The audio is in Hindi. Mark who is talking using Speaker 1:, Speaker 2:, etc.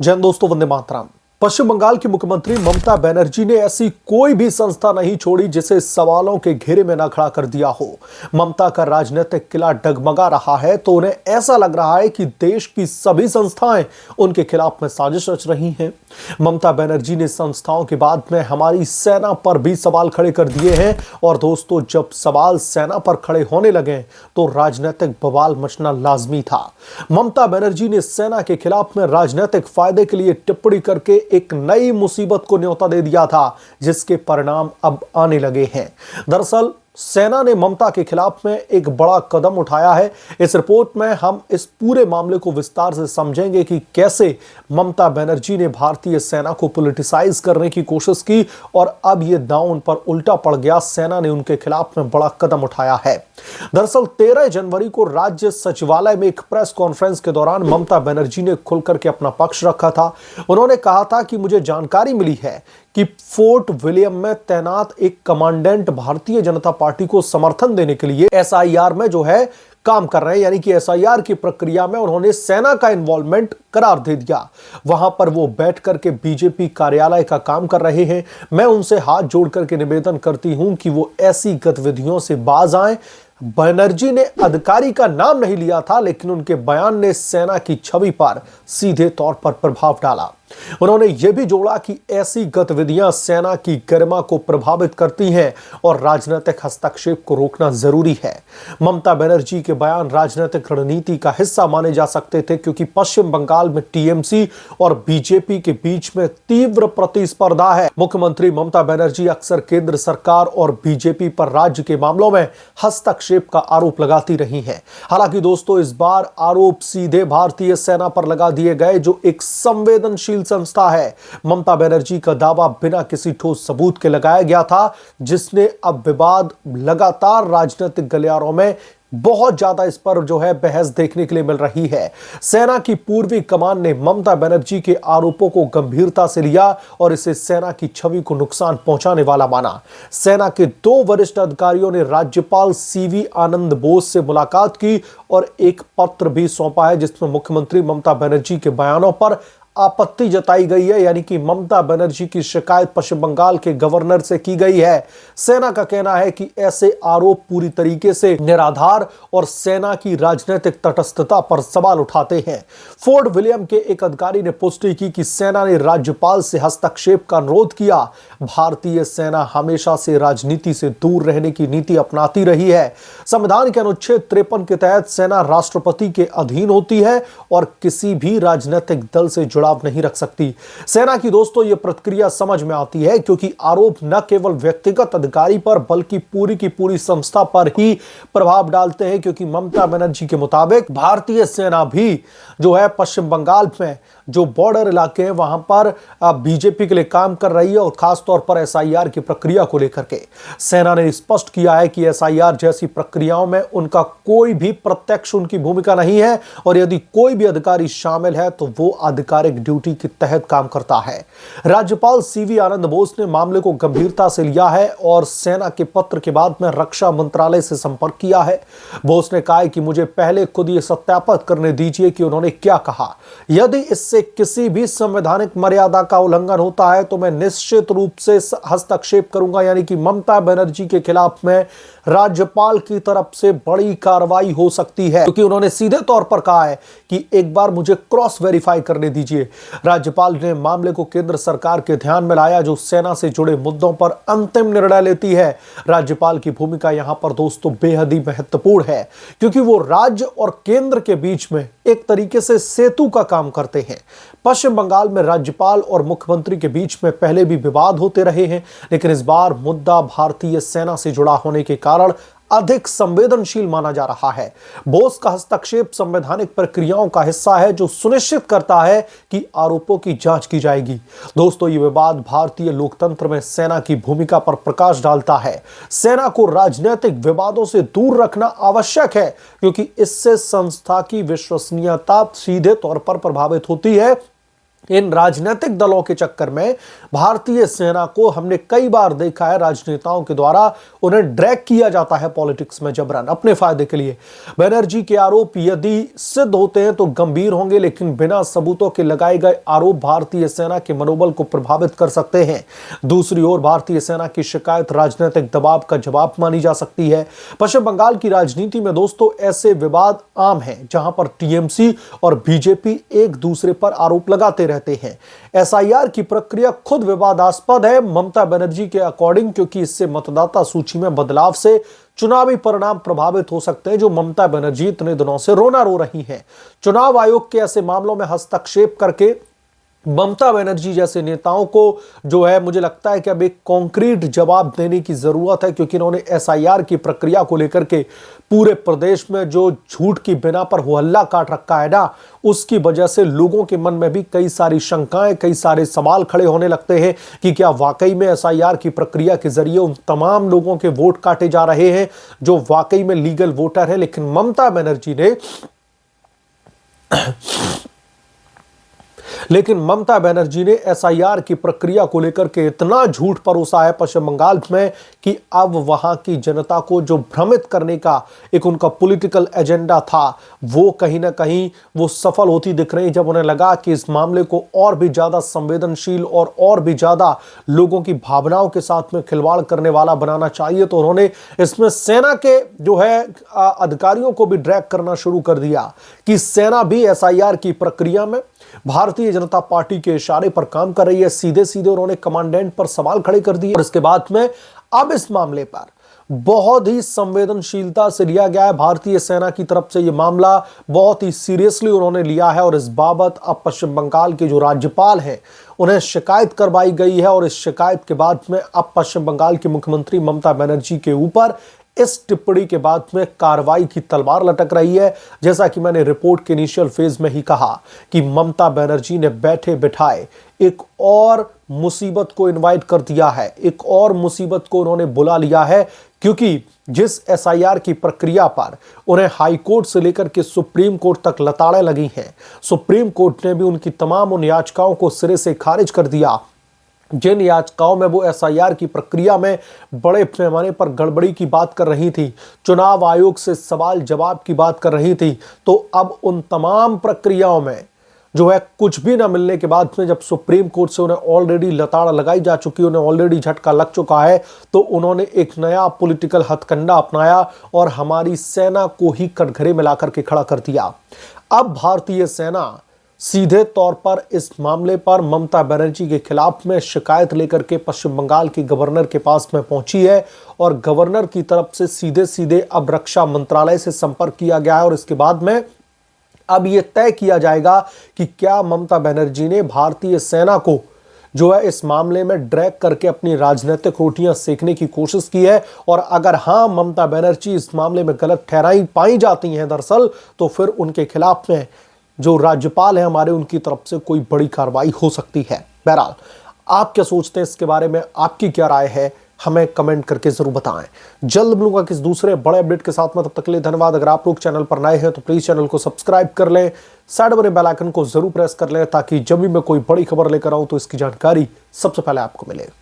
Speaker 1: जय हिंद दोस्तों, वंदे मातरम। पश्चिम बंगाल की मुख्यमंत्री ममता बनर्जी ने ऐसी कोई भी संस्था नहीं छोड़ी जिसे सवालों के घेरे में न खड़ा कर दिया हो। ममता का राजनीतिक किला डगमगा रहा है तो उन्हें ऐसा लग रहा है कि देश की सभी संस्थाएं उनके खिलाफ में साजिश रच रही हैं। ममता बनर्जी ने संस्थाओं के बाद में हमारी सेना पर भी सवाल खड़े कर दिए हैं। और दोस्तों, जब सवाल सेना पर खड़े होने लगे तो राजनीतिक बवाल मचना लाजमी था। ममता बनर्जी ने सेना के खिलाफ में राजनीतिक फायदे के लिए टिप्पणी करके एक नई मुसीबत को न्योता दे दिया था, जिसके परिणाम अब आने लगे हैं। दरअसल सेना ने ममता के खिलाफ में एक बड़ा कदम उठाया है। इस रिपोर्ट में हम इस पूरे मामले को विस्तार से समझेंगे कि कैसे ममता बनर्जी ने भारतीय सेना को पॉलिटिसाइज करने की कोशिश की और अब यह दांव उन पर उल्टा पड़ गया। सेना ने उनके खिलाफ में बड़ा कदम उठाया है। दरअसल 13 जनवरी को राज्य सचिवालय में एक प्रेस कॉन्फ्रेंस के दौरान ममता बनर्जी ने खुलकर के अपना पक्ष रखा था। उन्होंने कहा था कि मुझे जानकारी मिली है कि फोर्ट विलियम में तैनात एक कमांडेंट भारतीय जनता पार्टी को समर्थन देने के लिए एसआईआर में जो है काम कर रहे हैं, यानी कि एसआईआर की प्रक्रिया में उन्होंने सेना का इन्वॉल्वमेंट करार दे दिया। वहां पर वो बैठ करके बीजेपी कार्यालय का काम कर रहे हैं। मैं उनसे हाथ जोड़ करके निवेदन करती हूं कि वो ऐसी गतिविधियों से बाज आएं। बनर्जी ने अधिकारी का नाम नहीं लिया था, लेकिन उनके बयान ने सेना की छवि पर सीधे तौर पर प्रभाव डाला। उन्होंने यह भी जोड़ा कि ऐसी गतिविधियां सेना की गरिमा को प्रभावित करती हैं और राजनीतिक हस्तक्षेप को रोकना जरूरी है। ममता बनर्जी के बयान राजनीतिक रणनीति का हिस्सा माने जा सकते थे, क्योंकि पश्चिम बंगाल में टीएमसी और बीजेपी के बीच में तीव्र प्रतिस्पर्धा है। मुख्यमंत्री ममता बनर्जी अक्सर केंद्र सरकार और बीजेपी पर राज्य के मामलों में हस्तक्षेप का आरोप लगाती रही हैं। हालांकि दोस्तों, इस बार आरोप सीधे भारतीय सेना पर लगा दिए गए, जो एक संवेदनशील संस्था है। ममता बनर्जी का दावा बिना किसी ठोस सबूत के लगाया गया था, जिसने अब विवाद लगातार राजनीतिक गलियारों में बहुत ज्यादा इस पर जो है बहस देखने के लिए मिल रही है। सेना की पूर्वी कमान ने ममता बनर्जी के आरोपों को गंभीरता से लिया और इसे सेना की छवि को नुकसान पहुंचाने वाला माना। सेना के 2 वरिष्ठ अधिकारियों ने राज्यपाल सीवी आनंद बोस से मुलाकात की और एक पत्र भी सौंपा है, जिसमें मुख्यमंत्री ममता बनर्जी के बयानों पर आपत्ति जताई गई है। यानी कि ममता बनर्जी की शिकायत पश्चिम बंगाल के गवर्नर से की गई है। सेना का कहना है कि ऐसे आरोप पूरी तरीके से निराधार और सेना की राजनीतिक तटस्थता पर सवाल उठाते हैं। फोर्ट विलियम के एक अधिकारी ने पुष्टि की कि सेना ने राज्यपाल से हस्तक्षेप का अनुरोध किया। भारतीय सेना हमेशा से राजनीति से दूर रहने की नीति अपनाती रही है। संविधान के अनुच्छेद 53 के तहत सेना राष्ट्रपति के अधीन होती है और किसी भी राजनीतिक दल से नहीं रख सकती। सेना की दोस्तों यह प्रतिक्रिया समझ में आती है, क्योंकि आरोप न केवल व्यक्तिगत अधिकारी पर बल्कि पूरी की पूरी संस्था पर ही प्रभाव डालते हैं। क्योंकि ममता बनर्जी के मुताबिक भारतीय सेना भी जो है पश्चिम बंगाल में जो बॉर्डर इलाके हैं वहां पर बीजेपी के लिए काम कर रही है और खासतौर पर एसआईआर की प्रक्रिया को लेकर के सेना ने स्पष्ट किया है कि एसआईआर जैसी प्रक्रियाओं में उनका कोई भी प्रत्यक्ष उनकी भूमिका नहीं है और यदि कोई भी अधिकारी शामिल है तो वो आधिकारिक ड्यूटी के तहत काम करता है। राज्यपाल सीवी आनंद बोस ने मामले को गंभीरता से लिया है और सेना के पत्र के बाद में रक्षा मंत्रालय से संपर्क किया है। बोस ने कहा कि मुझे पहले खुद ये सत्यापित करने दीजिए कि उन्होंने क्या कहा। यदि इससे किसी भी संवैधानिक मर्यादा का उल्लंघन होता है तो मैं निश्चित रूप से हस्तक्षेप करूंगा। यानी कि ममता बनर्जी के खिलाफ में राज्यपाल की तरफ से बड़ी कार्रवाई हो सकती है, क्योंकि उन्होंने सीधे तौर पर कहा है कि एक बार मुझे क्रॉस वेरीफाई करने दीजिए। राज्यपाल ने मामले को केंद्र सरकार के ध्यान में लाया, जो सेना से जुड़े मुद्दों पर अंतिम निर्णय लेती है। राज्यपाल की भूमिका यहां पर दोस्तों बेहद ही महत्वपूर्ण है, क्योंकि वो राज्य और केंद्र के बीच में एक तरीके से सेतु का काम करते हैं। पश्चिम बंगाल में राज्यपाल और मुख्यमंत्री के बीच में पहले भी विवाद होते रहे हैं, लेकिन इस बार मुद्दा भारतीय सेना से जुड़ा होने के कारण अधिक संवेदनशील माना जा रहा है। बोस का हस्तक्षेप संवैधानिक प्रक्रियाओं का हिस्सा है, जो सुनिश्चित करता है कि आरोपों की जांच की जाएगी। दोस्तों, ये विवाद भारतीय लोकतंत्र में सेना की भूमिका पर प्रकाश डालता है। सेना को राजनीतिक विवादों से दूर रखना आवश्यक है, क्योंकि इससे संस्था की विश्वसनीयता सीधे तौर पर प्रभावित होती है इन राजनीतिक दलों के चक्कर में भारतीय सेना को हमने कई बार देखा है, राजनेताओं के द्वारा उन्हें ड्रैग किया जाता है पॉलिटिक्स में जबरन अपने फायदे के लिए। बनर्जी के आरोप यदि सिद्ध होते हैं तो गंभीर होंगे, लेकिन बिना सबूतों के लगाए गए आरोप भारतीय सेना के मनोबल को प्रभावित कर सकते हैं। दूसरी ओर भारतीय सेना की शिकायत राजनीतिक दबाव का जवाब मानी जा सकती है। पश्चिम बंगाल की राजनीति में दोस्तों ऐसे विवाद आम हैं जहां पर टीएमसी और बीजेपी एक दूसरे पर आरोप लगाते रहते हैं। एसआईआर की प्रक्रिया खुद विवादास्पद है ममता बनर्जी के अकॉर्डिंग, क्योंकि इससे मतदाता सूची में बदलाव से चुनावी परिणाम प्रभावित हो सकते हैं, जो ममता बनर्जी इतने दिनों से रोना रो रही हैं। चुनाव आयोग के ऐसे मामलों में हस्तक्षेप करके ममता बनर्जी जैसे नेताओं को जो है, मुझे लगता है कि अब एक कॉन्क्रीट जवाब देने की जरूरत है, क्योंकि इन्होंने एसआईआर की प्रक्रिया को लेकर के पूरे प्रदेश में जो झूठ की बिना पर हुहल्ला काट रखा है ना, उसकी वजह से लोगों के मन में भी कई सारी शंकाएं, कई सारे सवाल खड़े होने लगते हैं कि क्या वाकई में एसआईआर की प्रक्रिया के जरिए उन तमाम लोगों के वोट काटे जा रहे हैं जो वाकई में लीगल वोटर है। लेकिन ममता बनर्जी ने एसआईआर की प्रक्रिया को लेकर के इतना झूठ परोसा है पश्चिम बंगाल में कि अब वहां की जनता को जो भ्रमित करने का एक उनका पॉलिटिकल एजेंडा था, वो कहीं ना कहीं वो सफल होती दिख रही। जब उन्हें लगा कि इस मामले को और भी ज्यादा संवेदनशील और भी ज्यादा लोगों की भावनाओं के साथ में खिलवाड़ करने वाला बनाना चाहिए, तो उन्होंने इसमें सेना के जो है अधिकारियों को भी ड्रैग करना शुरू कर दिया कि सेना भी एसआईआर की प्रक्रिया में भारतीय जनता पार्टी के इशारे पर काम कर रही है। सीधे सीधे उन्होंने कमांडेंट पर सवाल खड़े कर दिए और इसके बाद में अब इस मामले पर बहुत ही संवेदनशीलता से लिया गया है। भारतीय सेना की तरफ से यह मामला बहुत ही सीरियसली उन्होंने लिया है और इस बाबत अब पश्चिम बंगाल के जो राज्यपाल हैं उन्हें शिकायत करवाई गई है और इस शिकायत के बाद में अब पश्चिम बंगाल की मुख्यमंत्री ममता बनर्जी के ऊपर इस टिप्पणी के बाद में कार्रवाई की तलवार लटक रही है। जैसा कि मैंने रिपोर्ट के इनिशियल फेज में ही कहा कि ममता बनर्जी ने बैठे बिठाए एक और मुसीबत को इनवाइट कर दिया है, एक और मुसीबत को उन्होंने बुला लिया है, क्योंकि जिस एसआईआर की प्रक्रिया पर उन्हें हाई कोर्ट से लेकर के सुप्रीम कोर्ट तक लताड़ें लगी हैं, सुप्रीम कोर्ट ने भी उनकी तमाम उन याचिकाओं को सिरे से खारिज कर दिया जिन याचिकाओं में वो एसआईआर की प्रक्रिया में बड़े पैमाने पर गड़बड़ी की बात कर रही थी, चुनाव आयोग से सवाल जवाब की बात कर रही थी। तो अब उन तमाम प्रक्रियाओं में जो है कुछ भी ना मिलने के बाद में जब सुप्रीम कोर्ट से उन्हें ऑलरेडी लताड़ लगाई जा चुकी, उन्हें ऑलरेडी झटका लग चुका है, तो उन्होंने एक नया पॉलिटिकल हथकंडा अपनाया और हमारी सेना को ही कटघरे में लाकर के खड़ा कर दिया। अब भारतीय सेना सीधे तौर पर इस मामले पर ममता बनर्जी के खिलाफ में शिकायत लेकर के पश्चिम बंगाल के गवर्नर के पास में पहुंची है और गवर्नर की तरफ से सीधे सीधे अब रक्षा मंत्रालय से संपर्क किया गया है और इसके बाद में अब यह तय किया जाएगा कि क्या ममता बनर्जी ने भारतीय सेना को जो है इस मामले में ड्रैग करके अपनी राजनीतिक रोटियां सेकने की कोशिश की है, और अगर हां ममता बनर्जी इस मामले में गलत ठहराई पाई जाती हैं दरअसल, तो फिर उनके खिलाफ में जो राज्यपाल है हमारे, उनकी तरफ से कोई बड़ी कार्रवाई हो सकती है। बहरहाल आप क्या सोचते हैं इसके बारे में, आपकी क्या राय है, हमें कमेंट करके जरूर बताएं। जल्द मिलूंगा किस दूसरे बड़े अपडेट के साथ में, तब तक के लिए धन्यवाद। अगर आप लोग चैनल पर नए हैं तो प्लीज चैनल को सब्सक्राइब कर लें, साइड बने बेल आइकन को जरूर प्रेस कर लें ताकि जब भी मैं कोई बड़ी खबर लेकर आऊं तो इसकी जानकारी सबसे पहले आपको मिले।